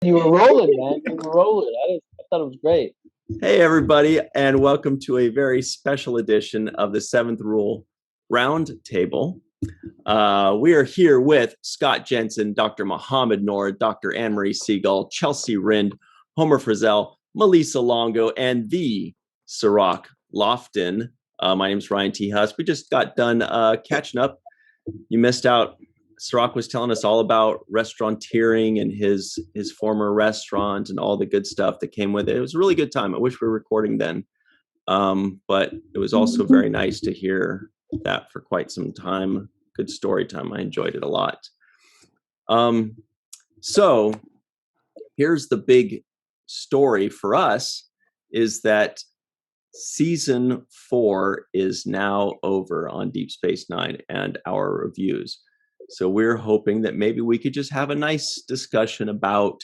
You were rolling, man. You were rolling. I thought it was great. Hey, everybody, and welcome to a very special edition of the Seventh Rule Roundtable. We are here with Scott Jensen, Dr. Mohammed Noor, Dr. Marie Segal, Chelsea Rind, Homer Frizzell, Malissa Longo, and the Cirroc Lofton. My name is Ryan T. Husk. We just got done catching up. You missed out. Cirroc was telling us all about restauranteering and his former restaurant and all the good stuff that came with it. It was a really good time. I wish we were recording then. But it was also very nice to hear that for quite some time. Good story time. I enjoyed it a lot. So here's the big story for us is that season 4 is now over on Deep Space Nine and our reviews. So we're hoping that maybe we could just have a nice discussion about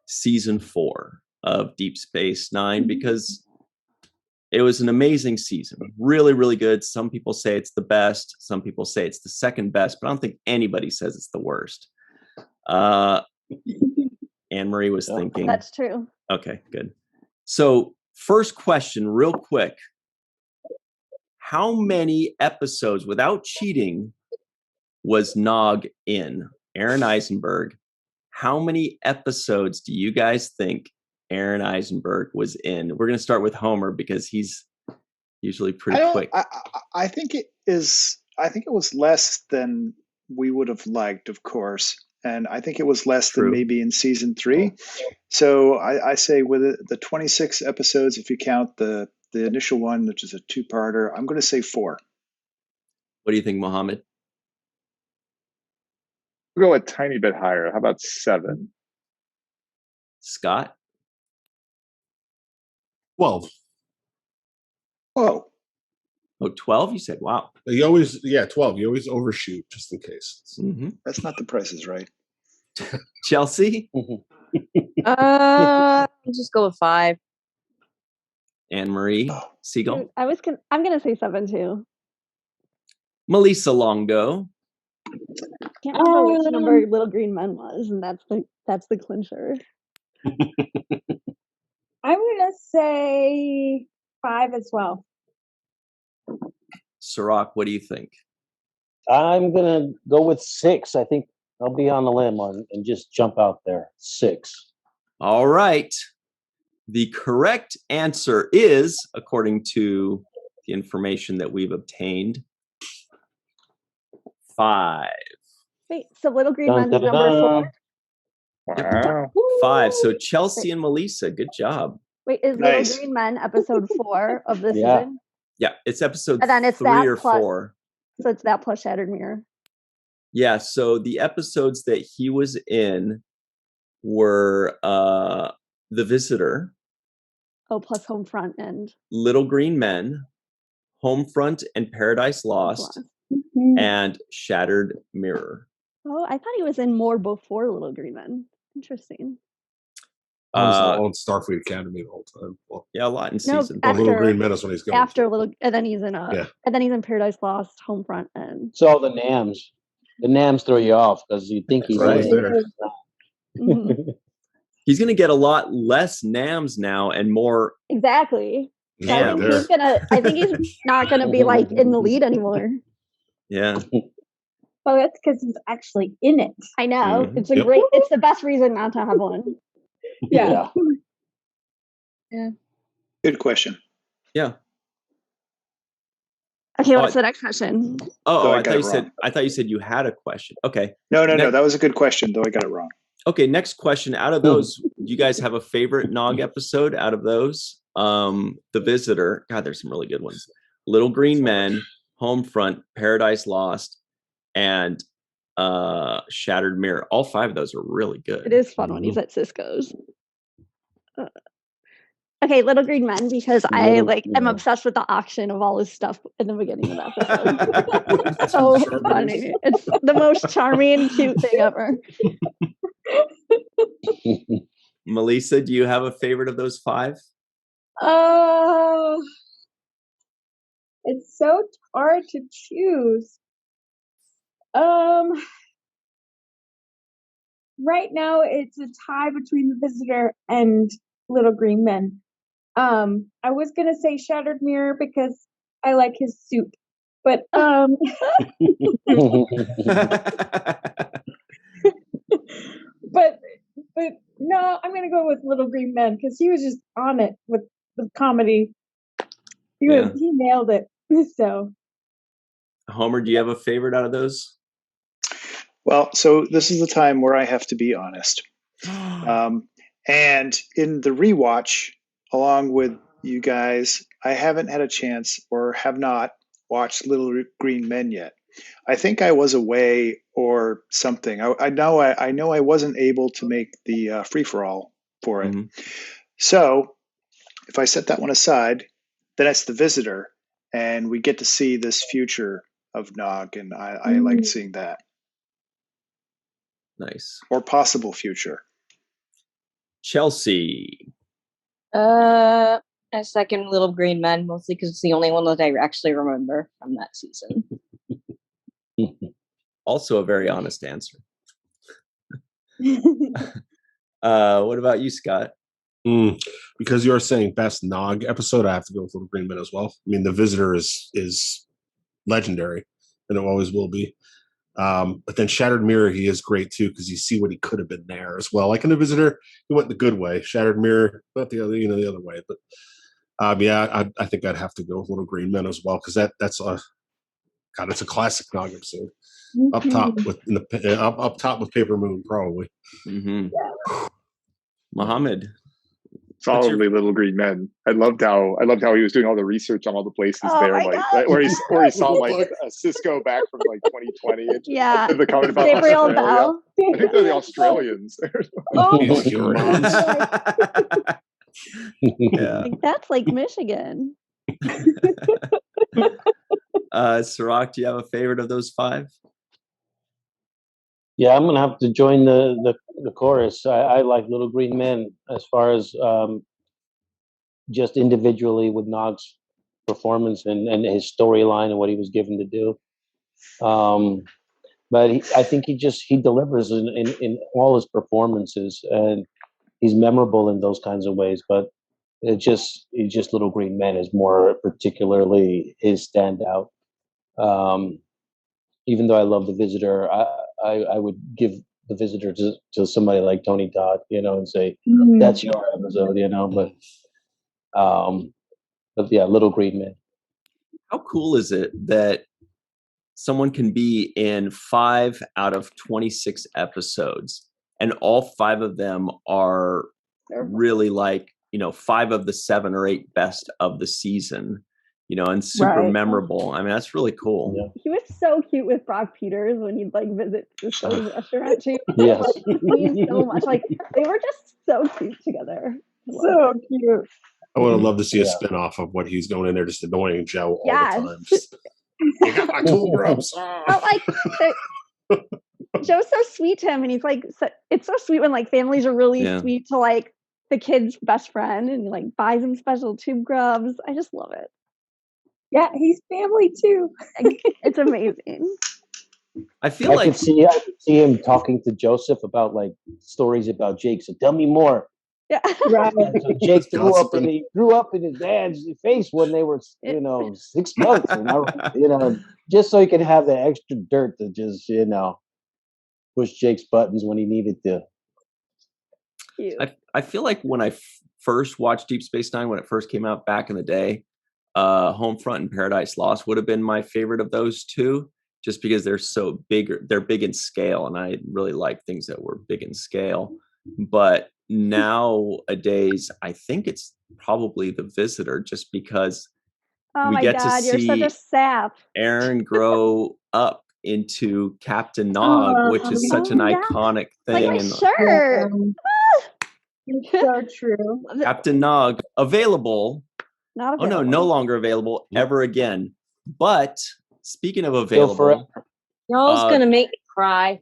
season 4 of Deep Space Nine, because it was an amazing season. Really, really good. Some people say it's the best. Some people say it's the second best, but I don't think anybody says it's the worst. Anne-Marie was thinking. That's true. Okay, good. So first question, real quick. How many episodes, without cheating, was Nog in? Aron Eisenberg. How many episodes do you guys think Aron Eisenberg was in? We're going to start with Homer because he's usually pretty quick. I think it is. I think it was less than we would have liked, of course, and I think it was less than maybe in season 3. So I say with the 26 episodes, if you count the initial one, which is a 2-parter, I'm going to say 4. What do you think, Mohammed? We'll go a tiny bit higher. How about 7? Scott? 12. Oh. Oh, 12? You said, wow. 12. You always overshoot just in case. Mm-hmm. That's not The Price is Right. Chelsea? I'll just go with 5. Anne-Marie Segal? I'm gonna say 7 too. Melissa Longo? Can't remember which number Little Green Men was, and that's the clincher. I'm gonna say 5 as well. Cirroc, what do you think? I'm gonna go with 6. I think I'll be on the limb and just jump out there. 6. All right. The correct answer is, according to the information that we've obtained, 5. Wait, so Little Green Men is number 4? Wow. 5. So Chelsea and Melissa, good job. Wait, is Nice. Little Green Men episode 4 of this Yeah. season? Yeah, it's episode And then it's 3 that or plus- 4. So it's that plus Shattered Mirror. Yeah, so the episodes that he was in were The Visitor, Oh, plus Homefront and Little Green Men, Homefront and Paradise Lost, and Shattered Mirror. Oh, I thought he was in more before Little Green Men. Interesting. I was on Starfleet Academy the whole time. Well, Yeah, a lot in No, season. after- Little Green Men is when he's going. After Little, and then he's in Yeah. and then he's in Paradise Lost, Homefront, and So the NAMs. The NAMs throw you off because you think he's Right. in it. Mhm. He's going to get a lot less NAMs now and more. Exactly. So Yeah, I think he's not gonna be like in the lead anymore. Yeah. Oh, that's because he's actually in it. I know. Mhm. It's a Yep. great. It's the best reason not to have one. Yeah. Good question. Yeah. Okay, Oh, what's the next question? Oh, I I got thought it you said wrong. you had a question. Okay. No, Next- that was a good question, though I got it wrong. Okay, next question. Out of those, do you guys have a favorite Nog episode out of those? The Visitor. God, there's some really good ones. Little Green Men, Homefront, Paradise Lost, and Shattered Mirror. All 5 of those are really good. It is fun when he's at Sisko's. Okay, Little Green Men, because I am obsessed with the auction of all his stuff in the beginning of the episode. So funny. It's the most charming, cute thing ever. Melissa, do you have a favorite of those 5? It's so hard to choose. right now it's a tie between the Visitor and Little Green Men. I was gonna say Shattered Mirror because I like his suit, but but no, I'm gonna go with Little Green Men because he was just on it with the comedy. He nailed it. So, Homer, do you have a favorite out of those? Well, so this is the time where I have to be honest. And in the rewatch, along with you guys, I haven't had a chance or have not watched Little Green Men yet. I think I was away or something. I know I wasn't able to make the free for all for it. Mm-hmm. So if I set that one aside, then it's the Visitor, and we get to see this future of Nog, and I liked seeing that. Nice. Or possible future. Chelsea. A second Little Green Men, mostly because it's the only one that I actually remember from that season. Also a very honest answer. What about you, Scott? Because you're saying best Nog episode, I have to go with Little Green Men as well. I mean, the Visitor is legendary, and it always will be. But then Shattered Mirror, he is great too, because you see what he could have been there as well. Like in the Visitor, he went the good way. Shattered Mirror, not the other, the other way. But I think I'd have to go with Little Green Men as well, because that's it's a classic Nog episode. Up top with up top with Paper Moon, probably. Mm-hmm. Muhammad. Solidly Little Green Men. I loved how he was doing all the research on all the places there, where he saw like Sisko back from like 2020. Yeah, the comment about Gabriel Australia. Bell. I think they're the Australians. Yeah, like, that's like Michigan. Cirroc, do you have a favorite of those 5? Yeah, I'm gonna have to join the chorus. I like Little Green Men as far as just individually with Nog's performance and his storyline and what he was given to do. But I think he delivers in all his performances, and he's memorable in those kinds of ways. But it's just Little Green Men is more particularly his standout. Even though I love The Visitor, I would give The Visitor to somebody like Tony Todd, and say, that's your episode, but yeah, Little Green Men. How cool is it that someone can be in 5 out of 26 episodes, and all 5 of them are really 5 of the 7 or 8 best of the season, and super memorable. I mean, that's really cool. Yeah. He was so cute with Brock Peters when he'd visit Sisko's restaurant too. Yes. Means so much. They were just so cute together. So cute. I would have loved to see a spin-off of what he's going in there just annoying Joe all the time. You got my tool grubs. Joe's so sweet to him, and he's it's so sweet when families are really sweet to the kid's best friend and buys him special tube grubs. I just love it. Yeah, he's family too. It's amazing. I could see him talking to Joseph about stories about Jake. So tell me more. Yeah, right. So Jake grew up in his dad's face when they were 6 months, just so he could have the extra dirt to just push Jake's buttons when he needed to. I feel like when I first watched Deep Space Nine, when it first came out back in the day, Homefront and Paradise Lost would have been my favorite of those 2, just because they're so big. They're big in scale, and I really like things that were big in scale. But nowadays, I think it's probably The Visitor, just because we get to see you're such a sap. Aron grow up into Captain Nog, which is such an iconic thing. Sure. It's so true. Captain Nog available. Not available. Oh no, no longer available ever again. But speaking of available, Y'all's gonna make me cry.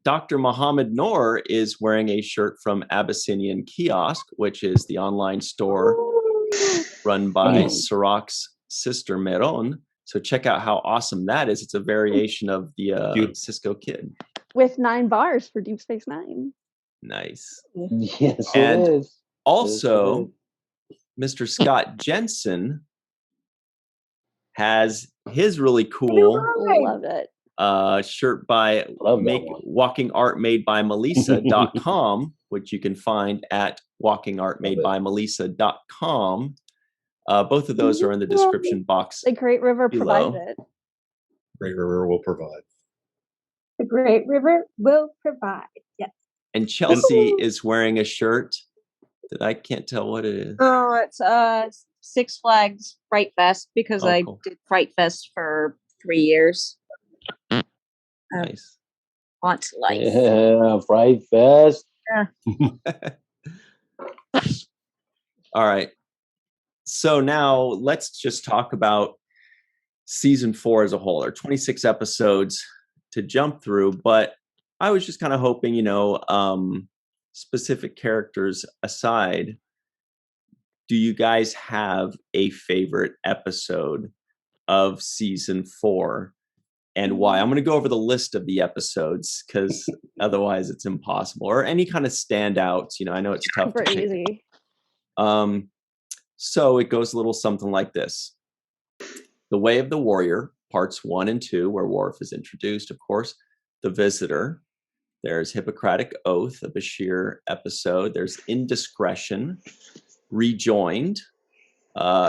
Dr. Mohammed Noor is wearing a shirt from Abyssinian Kiosk, which is the online store run by Cirroc's sister Merone. So check out how awesome that is. It's a variation of the Sisko kid. with 9 bars for Deep Space Nine. Nice. Yes, And it is. Also, Mr. Scott Jensen has his really cool Love it. shirt by Walking Art Made by Melissa.com, which you can find at walkingartmadebymelissa.com. Both of those are in the description box. The Great River below. provides it. Great River will provide. The Great River will provide. Yes. And Chelsea is wearing a shirt that I can't tell what it is. Oh, it's Six Flags Fright Fest because I did Fright Fest for 3 years. Nice. Want life. Yeah, Fright Fest. Yeah. All right. So now let's just talk about season 4 as a whole. There are 26 episodes to jump through, but I was just kind of hoping, specific characters aside, do you guys have a favorite episode of season 4 and why? I'm going to go over the list of the episodes because otherwise it's impossible, or any kind of standouts. I know it's tough to pick. Easy. So it goes a little something like this. The Way of the Warrior, parts 1 and 2, where Worf is introduced, of course. The Visitor. There's Hippocratic Oath, a Bashir episode. There's Indiscretion. Rejoined.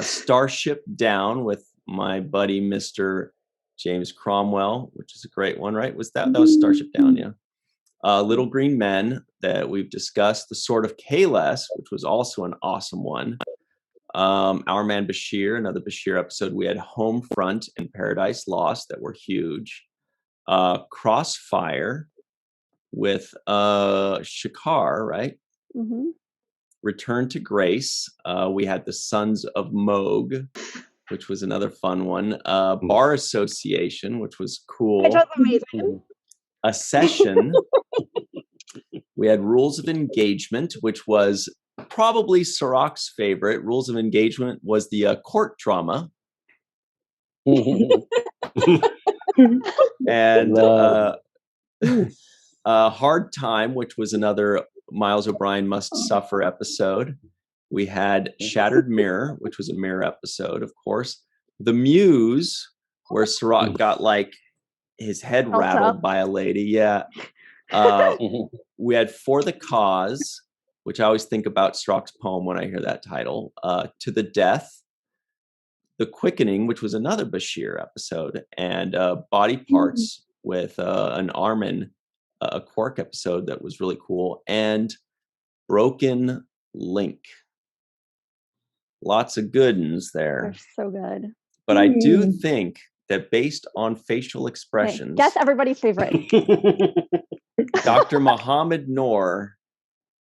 Starship Down with my buddy, Mr. James Cromwell, which is a great one, right? That was Starship Down, yeah. Little Green Men that we've discussed. The Sword of Kahless, which was also an awesome one. Our Man Bashir, another Bashir episode. We had Homefront and Paradise Lost that were huge. Crossfire with Shakar, right? Mm-hmm. Return to Grace. We had The Sons of Moog, which was another fun one. Bar Association, which was cool. Which was amazing. A Session. We had Rules of Engagement, which was probably Cirroc's favorite. Rules of Engagement was the court drama. And Hard Time, which was another Miles O'Brien Must Suffer episode. We had Shattered Mirror, which was a mirror episode, of course. The Muse, where Cirroc got his head rattled by a lady. Yeah. We had For the Cause, which I always think about Cirroc's poem when I hear that title. To the Death. The Quickening, which was another Bashir episode. And Body Parts with an Armin, a Quark episode that was really cool. And Broken Link. Lots of good ones there. They're so good. But I do think that based on facial expressions... Guess everybody's favorite. Dr. Mohammed Noor.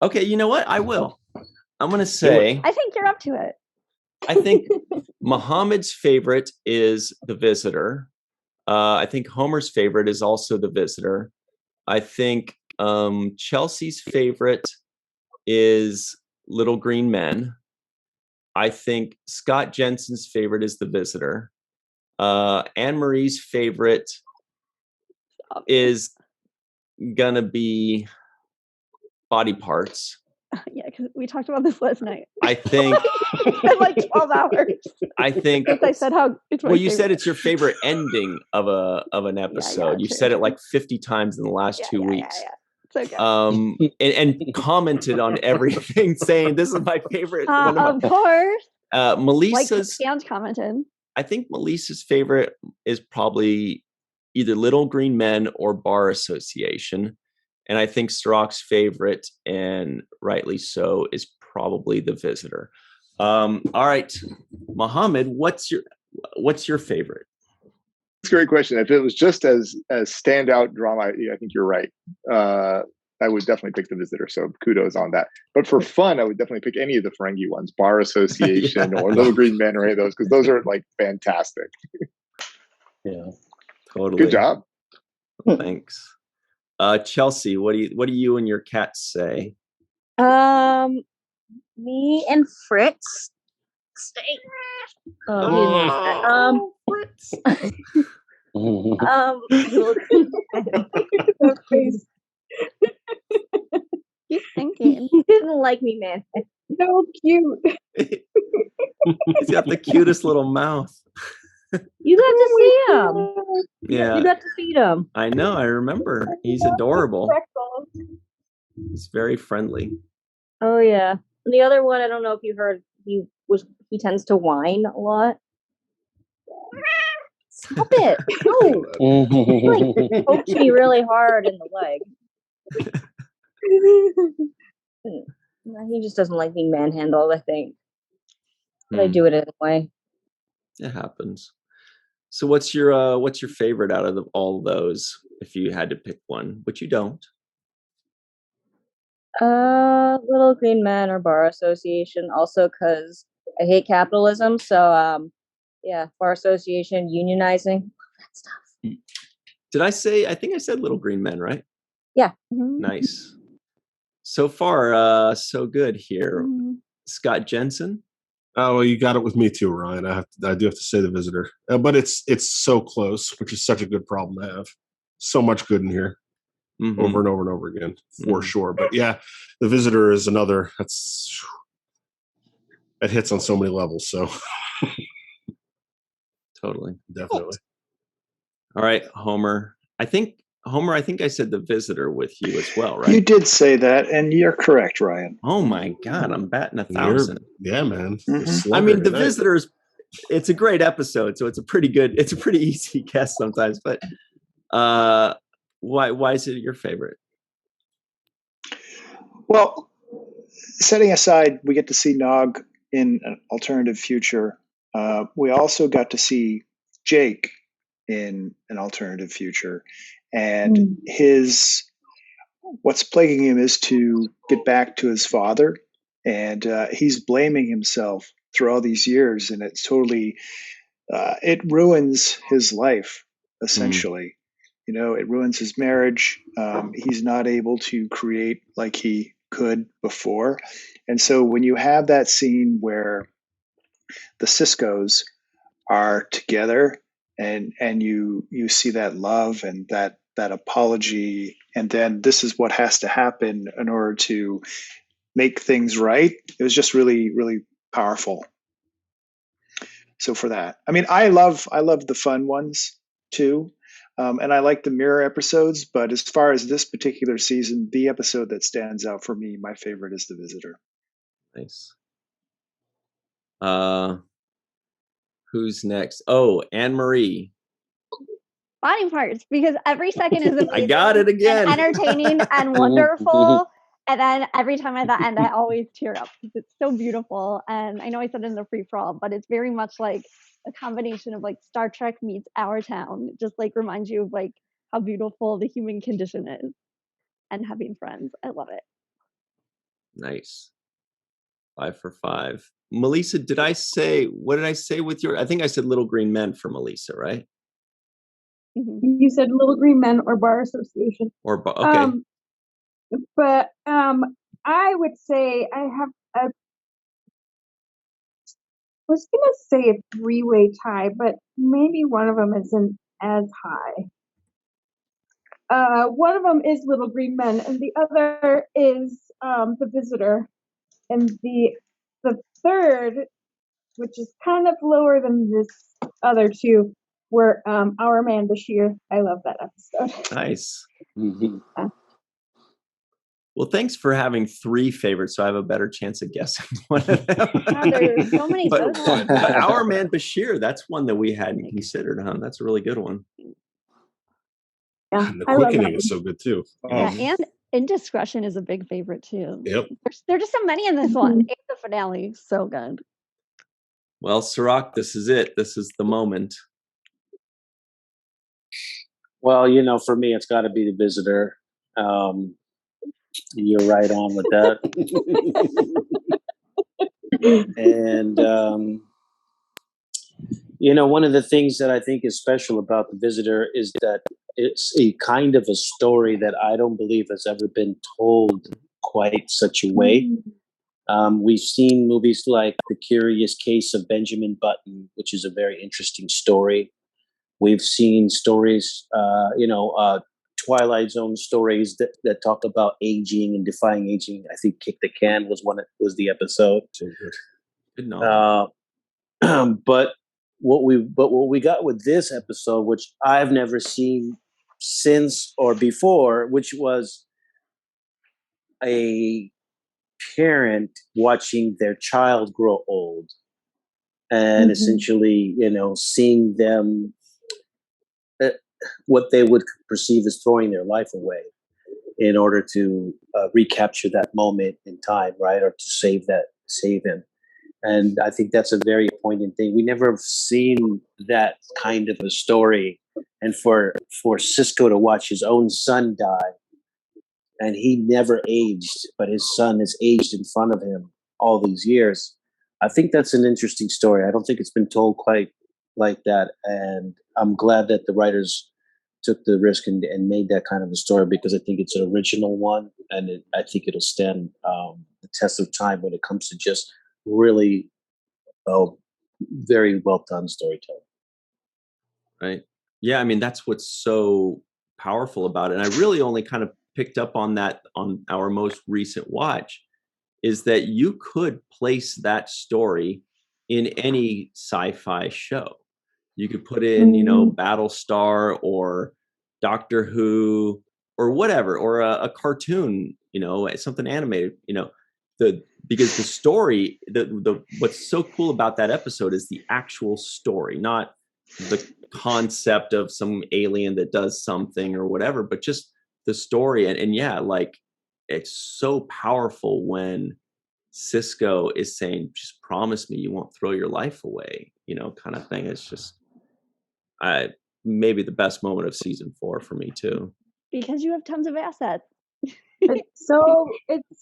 Okay, you know what? I will. I'm going to say... I think you're up to it. I think Mohammed's favorite is The Visitor. I think Homer's favorite is also The Visitor. I think Chelsea's favorite is Little Green Men. I think Scott Jensen's favorite is The Visitor. Anne Marie's favorite is gonna be Body Parts. Yeah, because we talked about this last night. I think in 12 hours. I think I said how it's my you said it's your favorite ending of an episode. You said it 50 times in the last 2 weeks. It's okay. And commented on everything, saying this is my favorite. Of course. Melissa's commented. I think Melissa's favorite is probably either Little Green Men or Bar Association. And I think Cirroc's favorite, and rightly so, is probably The Visitor. All right, Mohammed, what's your favorite? That's a great question. If it was just as standout drama, I think you're right. I would definitely pick The Visitor. So kudos on that. But for fun, I would definitely pick any of the Ferengi ones, Bar Association or Little Green Men or any of those, because those are fantastic. Yeah, totally. Good job. Thanks. Chelsea, what do you and your cats say? Me and Fritz stay. Fritz. Little That face. Keep thinking. He didn't like me, man. So cute. He's got the cutest little mouth. You got to see him. Yeah, You got to feed him. I know. I remember. He's adorable. Freckles. He's very friendly. Oh yeah. And the other one, I don't know if you heard. He tends to whine a lot. Stop it! No, he like poked me really hard in the leg. He just doesn't like being manhandled, I think. But I do it anyway. It happens. So what's your favorite out of all those? If you had to pick one, which you don't. Little Green Men or Bar Association. Also, because I hate capitalism. So, yeah, Bar Association, unionizing, that stuff. Did I say? I think I said Little Green Men, right? Yeah. Nice. So far, so good here. Scott Jensen. Oh, well, you got it with me too, Ryan. I do have to say The Visitor, but it's so close, which is such a good problem to have. So much good in here, over and over and over again, for sure. But yeah, The Visitor is another that hits on so many levels. So totally, definitely. All right, Homer. I think I said The Visitor with you as well, right? You did say that, and you're correct, Ryan. Oh my God, I'm batting 1,000. Yeah, man. I mean, The Visitors. It's a great episode, so it's a pretty easy guess sometimes. But why is it your favorite? Well, setting aside, we get to see Nog in an alternative future. We also got to see Jake in an alternative future. And what's plaguing him is to get back to his father. And he's blaming himself through all these years. And it's totally, it ruins his life, essentially. You know, it ruins his marriage. He's not able to create like he could before. And so when you have that scene where the Siskos are together and you see that love and that apology, and then this is what has to happen in order to make things right. It was just really, really powerful. So for that, I mean, I love the fun ones too. And I like the mirror episodes, but as far as this particular season, the episode that stands out for me, my favorite is The Visitor. Nice. Who's next? Oh, Anne-Marie. Body parts, because every second is amazing. I got it again. And entertaining and wonderful. And then every time at the end, I always tear up because it's so beautiful. And I know I said it in the free-for-all, but it's very much like a combination of like Star Trek meets Our Town. It just like reminds you of like how beautiful the human condition is and having friends. I love it. Nice. 5 for 5. Melissa, what did I say with your? I think I said Little Green Men for Melissa, right? You said Little Green Men or Bar Association. Okay. But I would say I was going to say a 3-way tie, but maybe one of them isn't as high. One of them is Little Green Men, and the other is The Visitor. And the third, which is kind of lower than this other two, were Our Man Bashir. I love that episode. Nice. Well, thanks for having 3 favorites, so I have a better chance of guessing one of them. There's so many good ones. But Our Man Bashir, that's one that we hadn't considered, huh? That's a really good one. Yeah, and The Quickening is so good too. Yeah, and Indiscretion is a big favorite too. Yep. There's just so many in this one. And the finale, so good. Well, Cirroc, this is it. This is the moment. Well, you know, for me, it's got to be The Visitor. You're right on with that. And, you know, one of the things that I think is special about The Visitor is that it's a kind of a story that I don't believe has ever been told quite such a way. We've seen movies like The Curious Case of Benjamin Button, which is a very interesting story. We've seen stories, Twilight Zone stories that talk about aging and defying aging. I think Kick the Can was the episode. Good knowledge. But what we got with this episode, which I've never seen since or before, which was a parent watching their child grow old and essentially, seeing them what they would perceive as throwing their life away in order to recapture that moment in time, right? Or to save him. And I think that's a very poignant thing. We never have seen that kind of a story. And for Sisko to watch his own son die, and he never aged, but his son has aged in front of him all these years. I think that's an interesting story. I don't think it's been told quite like that. And I'm glad that the writers took the risk and made that kind of a story, because I think it's an original one. And I think it'll stand the test of time when it comes to just really very well done storytelling. Right. Yeah. I mean, that's what's so powerful about it. And I really only kind of picked up on that on our most recent watch, is that you could place that story in any sci-fi show. You could put in, Battlestar or Doctor Who or whatever, or a cartoon, something animated, because the story, the what's so cool about that episode is the actual story, not the concept of some alien that does something or whatever, but just the story. And yeah, like, it's so powerful when Sisko is saying, just promise me you won't throw your life away, kind of thing. It's just maybe the best moment of season 4 for me too. Because you have tons of assets. It's so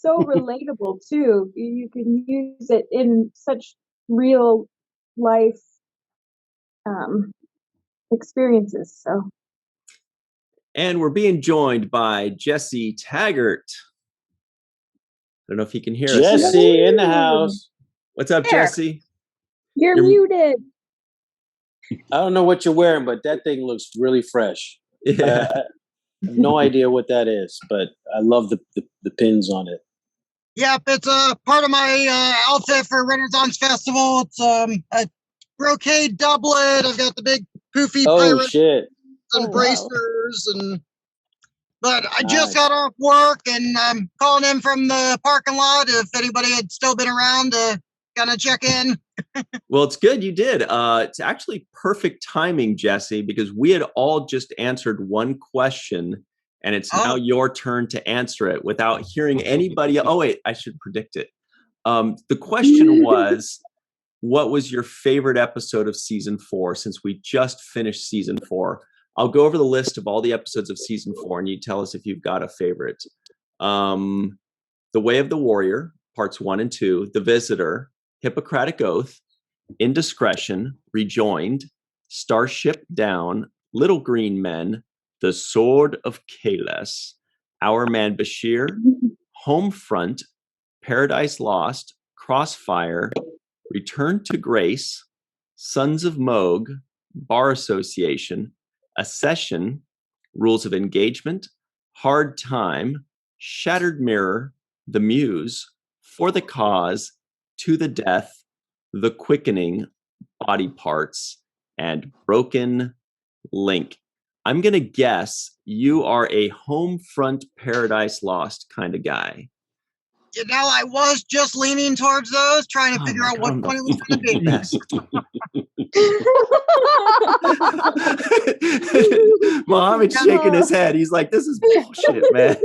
relatable too. You can use it in such real life experiences. So. And we're being joined by Jesse Taggart. I don't know if he can hear us. Jesse in the house. What's up, Jesse? You're muted. I don't know what you're wearing, but that thing looks really fresh. Yeah. I have no idea what that is, but I love the pins on it. Yep, it's a part of my outfit for Renaissance Festival. It's a brocade doublet. I've got the big poofy pirate and bracers, but I just got off work and I'm calling in from the parking lot if anybody had still been around to kind of check in. Well, it's good you did. It's actually perfect timing, Jesse, because we had all just answered one question, and it's now your turn to answer it without hearing anybody. Oh, wait, I should predict it. The question was, what was your favorite episode of season 4, since we just finished season 4? I'll go over the list of all the episodes of season 4, and you tell us if you've got a favorite. The Way of the Warrior, parts 1 and 2, The Visitor, Hippocratic Oath, Indiscretion, Rejoined, Starship Down, Little Green Men, The Sword of Kahless, Our Man Bashir, Homefront, Paradise Lost, Crossfire, Return to Grace, Sons of Moog, Bar Association, Accession, Rules of Engagement, Hard Time, Shattered Mirror, The Muse, For the Cause, To the Death, The Quickening, Body Parts, and Broken Link. I'm going to guess you are a Homefront, Paradise Lost kind of guy. You know, I was just leaning towards those, trying to figure out what one it was going to be. Mohammed's shaking his head. He's like, this is bullshit, man.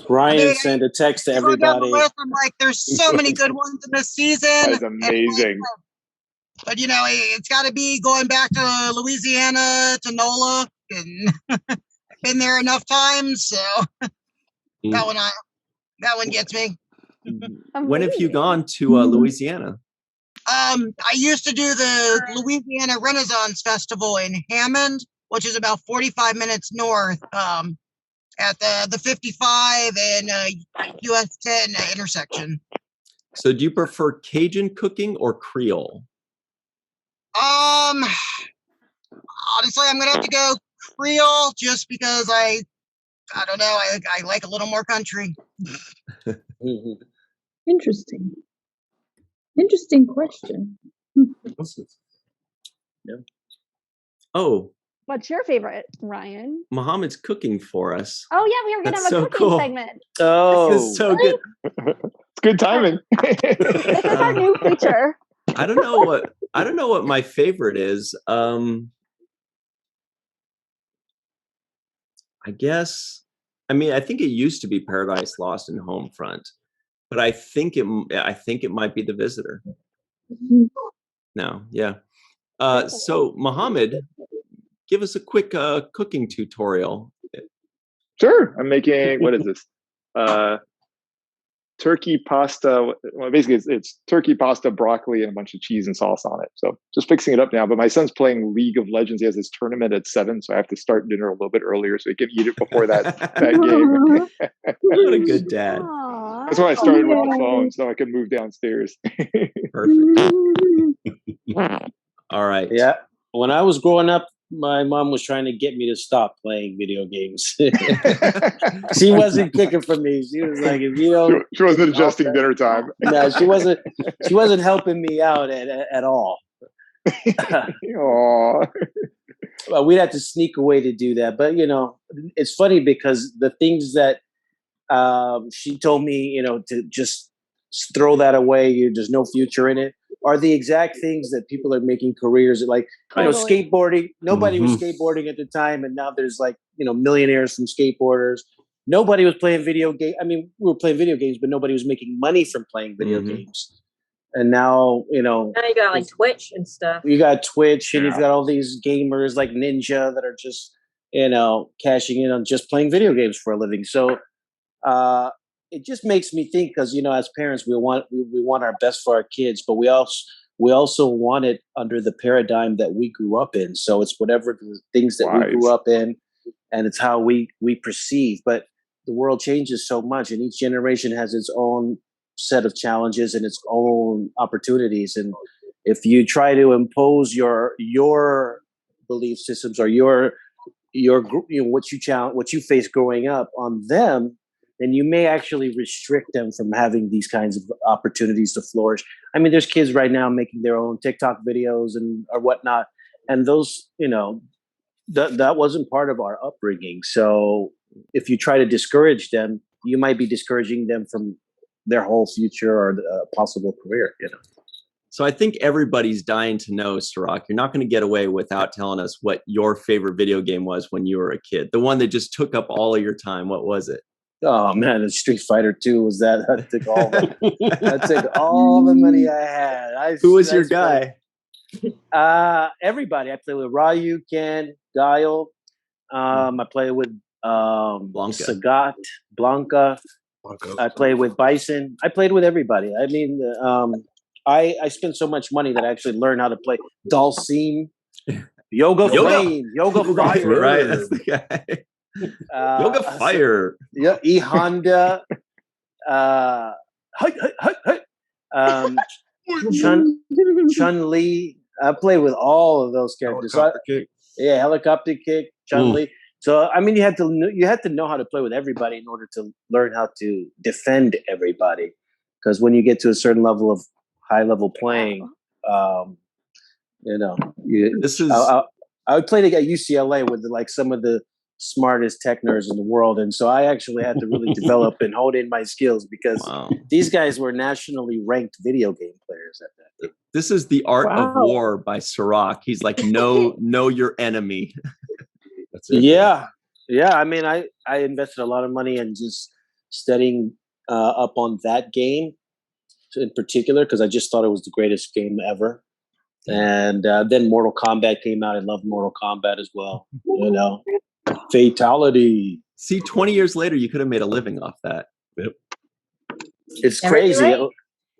Brian sent a text to everybody. I'm like, there's so many good ones in this season. That's amazing. But, you know, it's got to be going back to Louisiana, to NOLA. And I've been there enough times, so that one gets me. When have you gone to Louisiana? I used to do the Louisiana Renaissance Festival in Hammond, which is about 45 minutes north, at the 55 and US 10 intersection. So do you prefer Cajun cooking or Creole? Honestly, I'm gonna have to go Creole just because I don't know. I like a little more country. Interesting. Interesting question. Yeah. Oh. What's your favorite, Ryan? Muhammad's cooking for us. Oh yeah, we were gonna have a cooking segment. Oh, this is so good. It's good timing. This is our new feature. I don't know what my favorite is. I guess. I mean, I think it used to be Paradise Lost and Homefront, but I think it might be The Visitor. No, yeah. So Muhammad, give us a quick cooking tutorial. Sure. I'm making, what is this? Turkey pasta. Well, basically it's turkey pasta, broccoli, and a bunch of cheese and sauce on it. So just fixing it up now. But my son's playing League of Legends. He has this tournament at 7, so I have to start dinner a little bit earlier so he can eat it before that game. What a good dad. That's why I started with the phone, so I could move downstairs. Perfect. All right. Yeah. When I was growing up, my mom was trying to get me to stop playing video games. She wasn't cooking for me. She was like, if you don't, she wasn't adjusting dinner time. No, she wasn't helping me out at all. Well, we'd have to sneak away to do that. But it's funny because the things that she told me, to just throw that away, there's no future in it, are the exact things that people are making careers like, skateboarding. Nobody was skateboarding at the time. And now there's millionaires from skateboarders. Nobody was playing video games. I mean, we were playing video games, but nobody was making money from playing video games. And now, now you got like Twitch and stuff. You got Twitch and you've got all these gamers like Ninja that are just, cashing in on just playing video games for a living. So, it just makes me think because as parents we want our best for our kids, but we also want it under the paradigm that we grew up in. So it's whatever the things that we grew up in, and it's how we perceive. But the world changes so much, and each generation has its own set of challenges and its own opportunities. And if you try to impose your belief systems or your what you face growing up on them, then you may actually restrict them from having these kinds of opportunities to flourish. I mean, there's kids right now making their own TikTok videos or whatnot, and those, that wasn't part of our upbringing. So if you try to discourage them, you might be discouraging them from their whole future or a possible career. So I think everybody's dying to know, Cirroc, you're not going to get away without telling us what your favorite video game was when you were a kid. The one that just took up all of your time. What was it? Oh man, the Street Fighter 2 was that. That took all the money I had. Who was your guy? Everybody. I played with Ryu, Ken, Guile. I played with Sagat, Blanca. I played with Bison. I played with everybody. I mean, I spent so much money that I actually learned how to play Dulcine, Yoga Flame, Yoga Fire. Right, that's the guy. Yoga Fire. Yeah, E Honda. Chun Li. I played with all of those characters. Helicopter kick, Chun Li. So I mean, you had to know how to play with everybody in order to learn how to defend everybody. Because when you get to a certain level of high level playing, this is. I would play at UCLA with like some of the smartest tech nerds in the world, and so I actually had to really develop and hone in my skills because these guys were nationally ranked video game players at that time. This is The Art of War by Cirroc. He's like, know your enemy. That's it. Yeah. I mean, I invested a lot of money in just studying up on that game in particular because I just thought it was the greatest game ever. And then Mortal Kombat came out. I loved Mortal Kombat as well. Fatality. See, 20 years later, you could have made a living off that. Yep. It's crazy.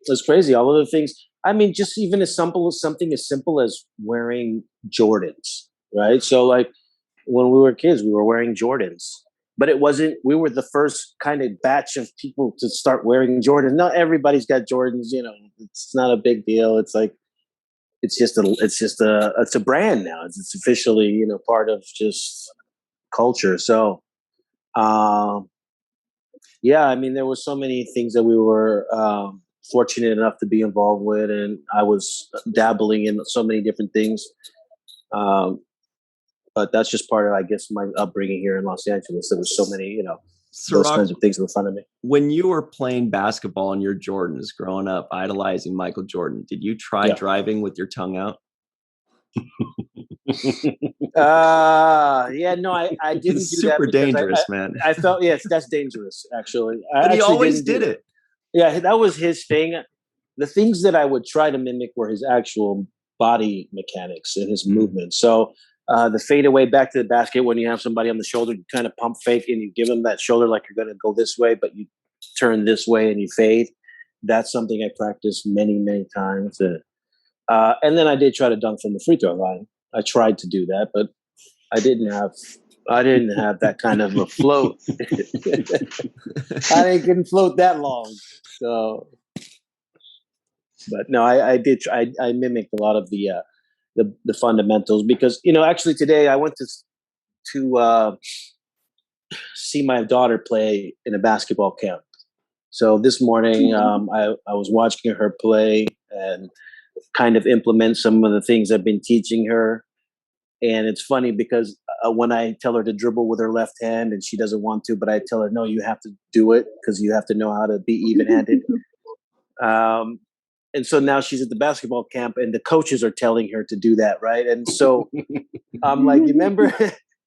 It's crazy. All of the things. I mean, just even something as simple as wearing Jordans, right? So, like when we were kids, we were wearing Jordans, but it wasn't. We were the first kind of batch of people to start wearing Jordans. Not everybody's got Jordans. It's not a big deal. It's like it's a brand now. It's officially, part of just culture. So, yeah, I mean, there was so many things that we were fortunate enough to be involved with, and I was dabbling in so many different things. But that's just part of, I guess, my upbringing here in Los Angeles. There was so many, those kinds of things in front of me. When you were playing basketball in your Jordans growing up, idolizing Michael Jordan, did you try driving with your tongue out? Yeah, no, I didn't it's do super that. Dangerous, man. I felt, yes, that's dangerous, actually. But he always did it. Yeah, that was his thing. The things that I would try to mimic were his actual body mechanics and his movement. So the fadeaway back to the basket, when you have somebody on the shoulder, you kind of pump fake and you give them that shoulder like you're going to go this way, but you turn this way and you fade. That's something I practiced many, many times. And then I did try to dunk from the free throw line. I tried to do that, but I didn't have that kind of a float. I couldn't float that long. So, but no, I did. I mimicked a lot of the fundamentals because actually today I went to see my daughter play in a basketball camp. So this morning I was watching her play and kind of implement some of the things I've been teaching her. And it's funny because when I tell her to dribble with her left hand and she doesn't want to, but I tell her, no, you have to do it because you have to know how to be even-handed. And so now she's at the basketball camp and the coaches are telling her to do that, right? And so I'm like, you remember,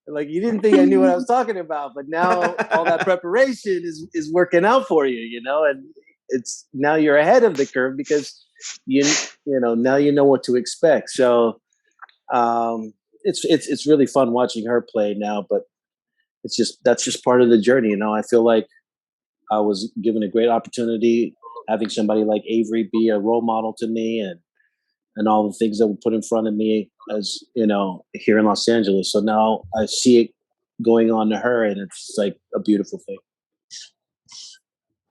like you didn't think I knew what I was talking about, but now all that preparation is working out for you, and it's now you're ahead of the curve because now you know what to expect. So it's really fun watching her play now, but that's just part of the journey. I feel like I was given a great opportunity having somebody like Avery be a role model to me and all the things that were put in front of me as, here in Los Angeles. So now I see it going on to her and it's like a beautiful thing.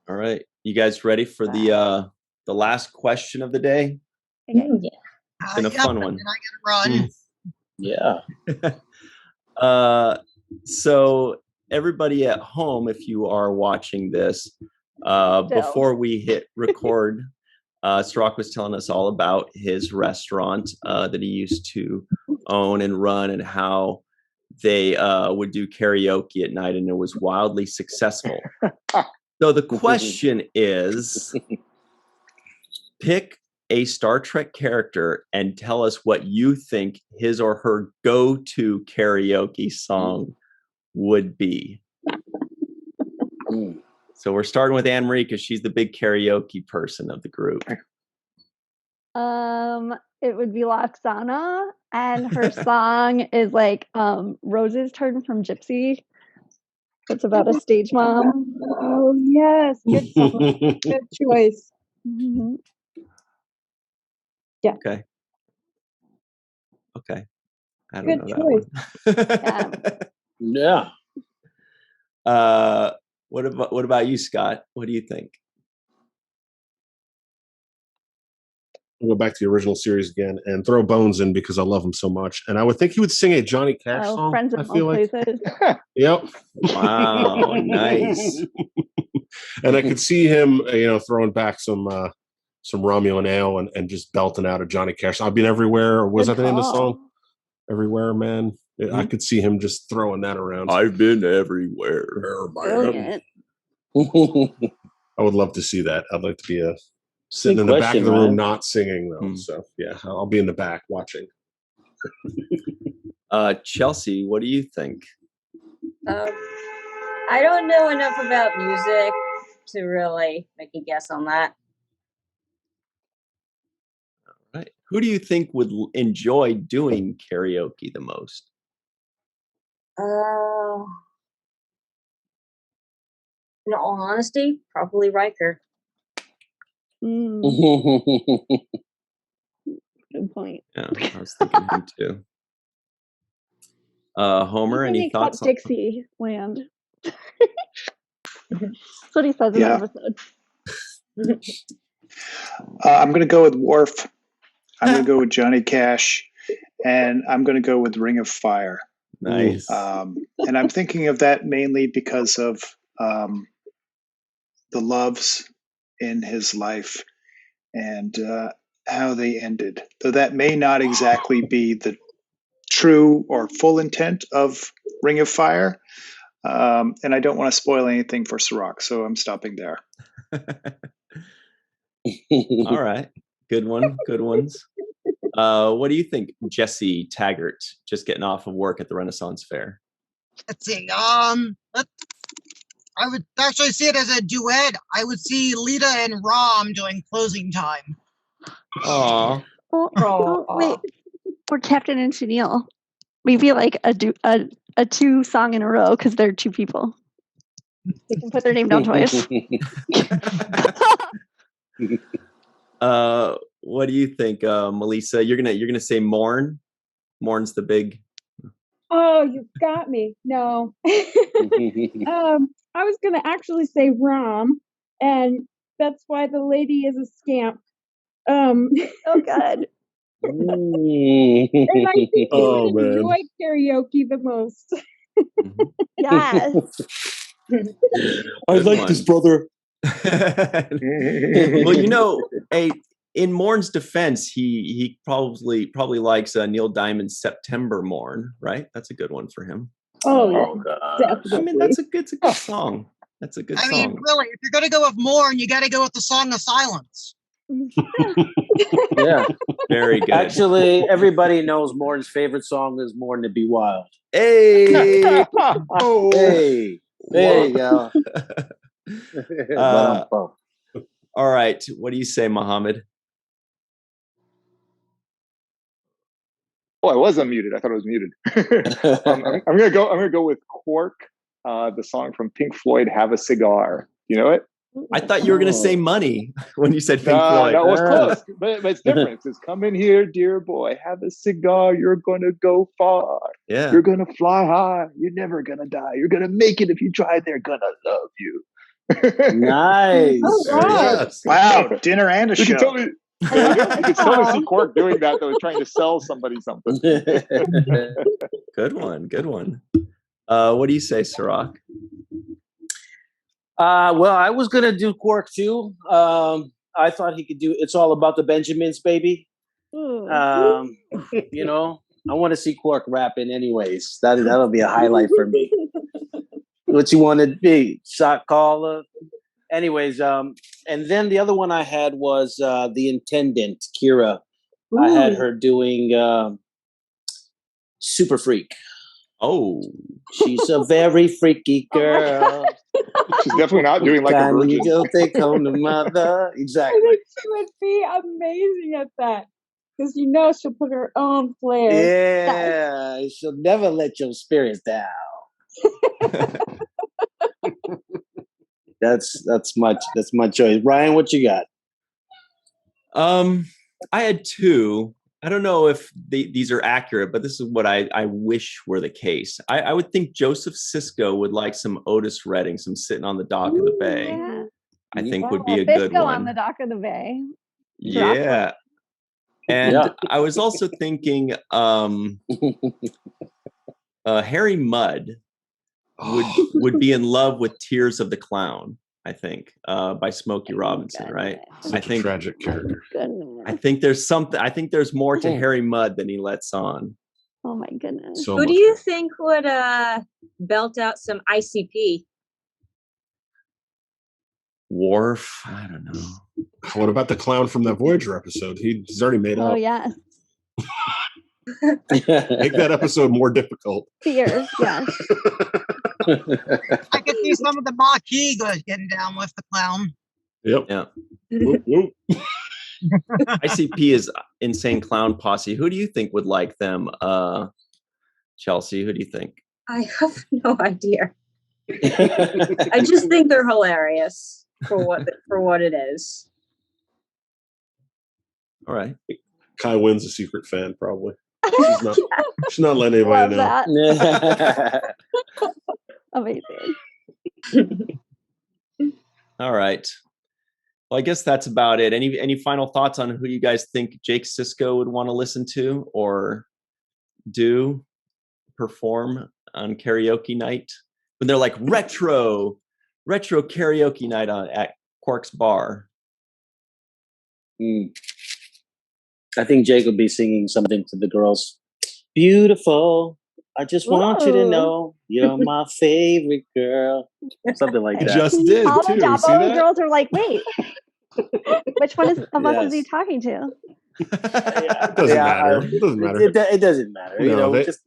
All right. You guys ready for the last question of the day? Okay. It's been a fun one. I gotta Yeah. run. So everybody at home, if you are watching this, before we hit record, Cirroc was telling us all about his restaurant that he used to own and run and how they would do karaoke at night, and it was wildly successful. So the question is, pick a Star Trek character and tell us what you think his or her go-to karaoke song would be. So we're starting with Anne-Marie because she's the big karaoke person of the group. It would be Loxana, and her song is like Rose's Turn from Gypsy. It's about a stage mom. Oh yes, good song. Good choice. Mm-hmm. Yeah. Okay. I don't Good know that one. Yeah. What about you, Scott? What do you think? I'll go back to the original series again and throw Bones in because I love him so much. And I would think he would sing a Johnny Cash song. Friends in I feel Low like. Places. Yep. Wow, nice. And I could see him, throwing back some Romeo and Ale and just belting out a Johnny Cash. I've been everywhere. Or was that the name of the song? Everywhere, man. I could see him just throwing that around. I've been everywhere. Brilliant. I would love to see that. I'd like to be sitting in the back of the room, not singing though. So yeah, I'll be in the back watching. Chelsea, what do you think? I don't know enough about music to really make a guess on that. All right. Who do you think would enjoy doing karaoke the most? In all honesty, probably Riker. Good point. Yeah, I was thinking him too. Homer, any thoughts? Dixie Land. That's what he says in the episode. I'm going to go with Worf. I'm going to go with Johnny Cash, and I'm going to go with Ring of Fire. Nice. And I'm thinking of that mainly because of the loves in his life and how they ended. Though that may not exactly be the true or full intent of Ring of Fire. And I don't want to spoil anything for Cirroc, so I'm stopping there. All right. Good one. Good ones. What do you think, Jesse Taggart, just getting off of work at the Renaissance Fair? Let's see. I would actually see it as a duet. I would see Lita and Rom doing Closing Time. Aw. Oh, wait. Or Captain and Chenille. Maybe like a 2 song in a row because they're 2 people. They can put their name down twice. What do you think, Melissa? You're gonna say Morn? Morn's the big. Oh, you got me. No. I was gonna actually say Rom, and that's why the lady is a scamp. Oh God. And I think he Oh, would man. enjoy karaoke the most. Yes. I like this, brother. Well, in Morn's defense, he probably likes Neil Diamond's September Morn, right? That's a good one for him. Oh, yeah, definitely. I mean, that's a good song. That's a good song. I mean, really, if you're going to go with Morn, you got to go with the Song of Silence. Yeah. Very good. Actually, everybody knows Morn's favorite song is Morn to Be Wild. Hey! Oh. Hey! There you go. All right. What do you say, Mohammed? Oh, I was unmuted. I thought I was muted. I'm gonna go with Quark, the song from Pink Floyd, "Have a Cigar." You know it? I thought you were gonna say Money when you said Pink Floyd. No, it was close, but it's different. It says, "Come in here, dear boy, have a cigar. You're gonna go far. Yeah. You're gonna fly high. You're never gonna die. You're gonna make it if you try. They're gonna love you." Nice. Yes. Wow, dinner and a You show. can totally see Quark doing that, though, trying to sell somebody something. Good one. Good one. What do you say, Cirroc? Well, I was gonna do Quark too. I thought he could do "It's All About the Benjamins, Baby." You know, I want to see Quark rapping anyways. That'll be a highlight for me. What you want to be? Shot caller? Anyways, and then the other one I had was the Intendant, Kira. Ooh. I had her doing Super Freak. Oh. She's a very freaky girl. She's definitely not doing like a virgin. You take home the mother. Exactly. I think she would be amazing at that. Because you know she'll put her own flair. Yeah. She'll never let your spirit down. That's my choice. Ryan, what you got? I had 2. I don't know if these are accurate, but this is what I wish were the case. I would think Joseph Sisko would like some Otis Redding, some Sitting on the Dock of the Bay. Yeah. I think would be a good Sisko one. on the Dock of the Bay. Yeah. And I was also thinking Harry Mudd would be in love with Tears of the Clown, I think, by Smokey Robinson, right? Such a tragic character. I think there's more to Harry Mudd than he lets on. Oh my goodness. Who do you think would belt out some ICP? Worf? I don't know. What about the clown from that Voyager episode? He's already made up. Oh yes. Make that episode more difficult. Fears, yes. I could see some of the Maquis guys getting down with the clown. Yep. Yeah. Whoop, whoop. ICP is Insane Clown Posse. Who do you think would like them? Chelsea, who do you think? I have no idea. I just think they're hilarious for what it is. All right. Kai Wynn's a secret fan, probably. She's not letting anybody know. That. Amazing. All right. Well, I guess that's about it. Any final thoughts on who you guys think Jake Sisko would want to listen to or perform on karaoke night when they're like retro karaoke night at Quark's bar? I think Jake will be singing something to the girls. Beautiful. I just want you to know you're my favorite girl. Something like that. Just did All too. the See Jabba that? girls are like, wait, which one of us is he talking to? It doesn't matter. It doesn't matter. It doesn't matter. No, just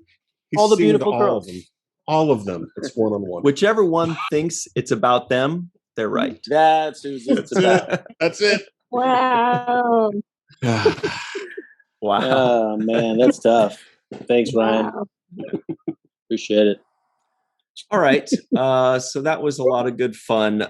all the beautiful girls. All of them. It's one-on-one. Whichever one thinks it's about them, they're right. That's who it's about. That's it. Wow. Wow. Oh man, that's tough. Thanks, Ryan. Wow. Appreciate it. All right. So that was a lot of good fun.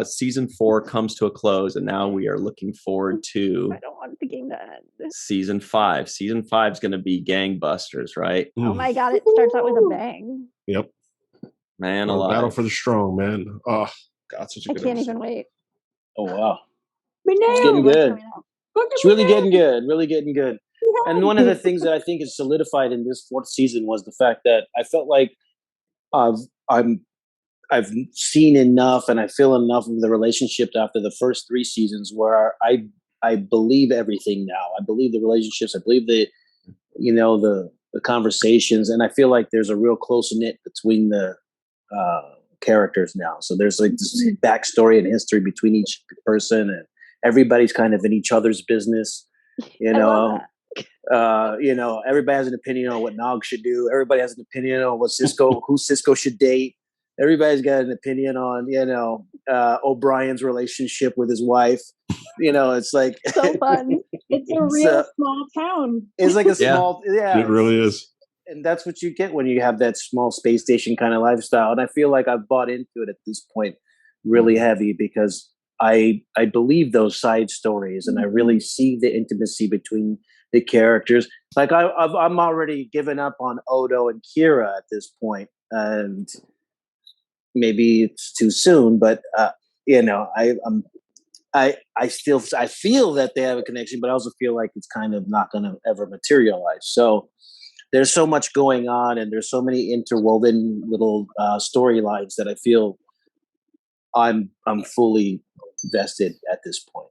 Season 4 comes to a close, and now we are looking forward to I don't want the game to end. Season 5. Season 5 is going to be gangbusters, right? Oh my god, it starts out with a bang. Yep. Man, Battle for the strong, man. Oh, God, such a I good can't episode. even wait. Oh wow. It's getting good. It's really getting good. good. Really getting good. And one of the things that I think is solidified in this 4th season was the fact that I felt like I've seen enough and I feel enough of the relationships after the first 3 seasons where I believe everything now. I believe the relationships. I believe the conversations, and I feel like there's a real close knit between the characters now. So there's like this backstory and history between each person, and everybody's kind of in each other's business. Everybody has an opinion on what Nog should do. Everybody has an opinion on what who Sisko should date. Everybody's got an opinion on, O'Brien's relationship with his wife. It's like so fun. It's a real small town. It's like a small, It really is. And that's what you get when you have that small space station kind of lifestyle. And I feel like I've bought into it at this point really heavy because I believe those side stories, and I really see the intimacy between the characters. Like I'm already given up on Odo and Kira at this point, and maybe it's too soon, but I feel that they have a connection, but I also feel like it's kind of not going to ever materialize. So there's so much going on, and there's so many interwoven little storylines that I feel I'm fully vested at this point.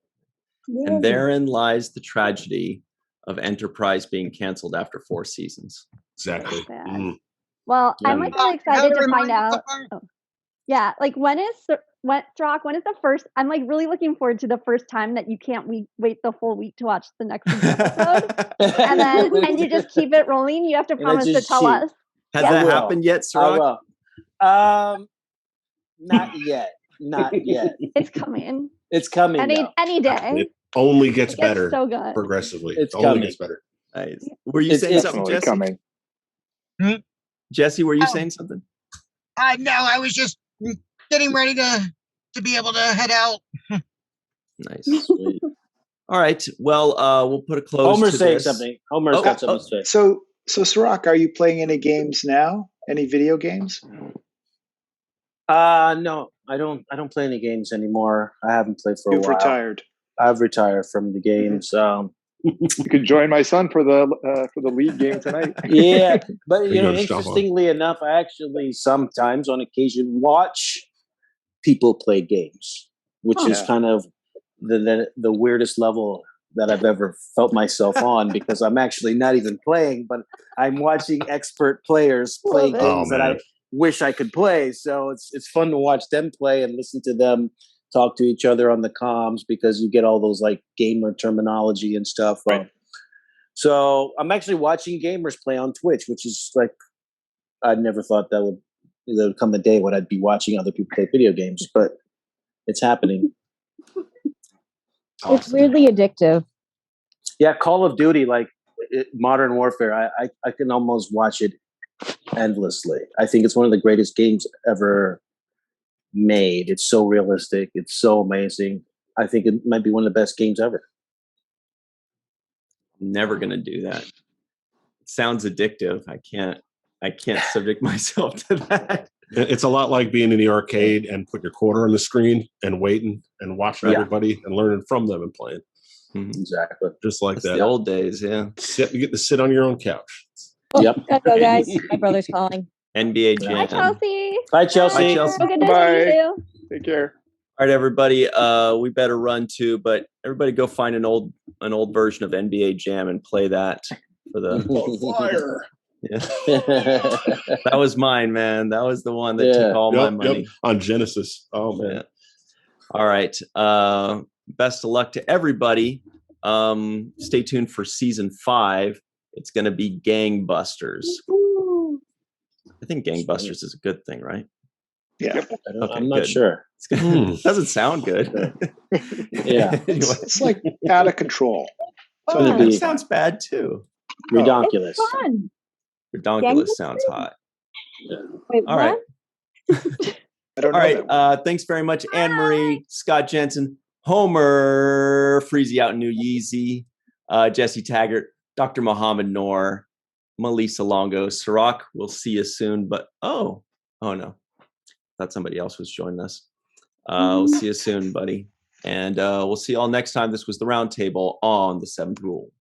Yeah. And therein lies the tragedy of Enterprise being canceled after 4 seasons. Exactly. Well, I'm like really excited to find out. Yeah, like when is the first? I'm like really looking forward to the first time that you can't wait the whole week to watch the next episode, and you just keep it rolling. You have to promise to tell us. Has that happened yet, Cirroc? Not yet. Not yet. It's coming. It's coming. Any day. It only gets better. So good. Progressively. It's only coming. gets better. Nice. Were you saying something, Jesse? Coming. Jesse, were you saying something? No, I was just getting ready to be able to head out. Nice. Sweet. All right. Well, we'll put a close. Homer's saying this. something. Homer's got something to say. So Cirroc, are you playing any games now? Any video games? No, I don't play any games anymore. I haven't played for a while. You've retired. I've retired from the games. You could join my son for the league game tonight. Yeah, but interestingly enough, I actually sometimes, on occasion, watch people play games, which is kind of the weirdest level that I've ever felt myself on, because I'm actually not even playing, but I'm watching expert players play games that I wish I could play. So it's fun to watch them play and listen to them talk to each other on the comms, because you get all those like gamer terminology and stuff. Right. So I'm actually watching gamers play on Twitch, which is like, I never thought there would come a day when I'd be watching other people play video games, but it's happening. It's weirdly addictive. Yeah, Call of Duty, like Modern Warfare, I can almost watch it endlessly. I think it's one of the greatest games ever made. It's so realistic. It's so amazing. I think it might be one of the best games ever. Never gonna do that. It sounds addictive. I can't subject myself to that. It's a lot like being in the arcade and put your quarter on the screen and waiting and watching everybody and learning from them and playing. Exactly. Just like that. The old days, yeah. You get to sit on your own couch. Oh, gotta go, guys. My brother's calling. NBA Jam. Bye, Chelsea. Bye, Chelsea. Bye, Chelsea. So good to Bye. see you. Take care. All right, everybody. We better run too, but everybody go find an old version of NBA Jam and play that for the fire. Yeah. That was mine, man. That was the one that took all my money on Genesis. Oh man. Yeah. All right. Best of luck to everybody. Stay tuned for season 5. It's going to be gangbusters. I think gangbusters is a good thing, right? Yeah. I'm not sure. It's good. Doesn't sound good. Yeah. It's like out of control. So it sounds bad too. Redonkulous. It's fun. Redonkulous sounds hot. Wait, All right. I don't know. All right. Thanks very much, Anne Marie, Scott Jensen, Homer, Freezy out in New Yeezy, Jesse Taggart, Dr. Mohammed Noor, Malissa Longo, Cirroc. We'll see you soon. But oh no, thought somebody else was joining us. We'll see you soon, buddy, and we'll see you all next time. This was the Roundtable on the 7th Rule.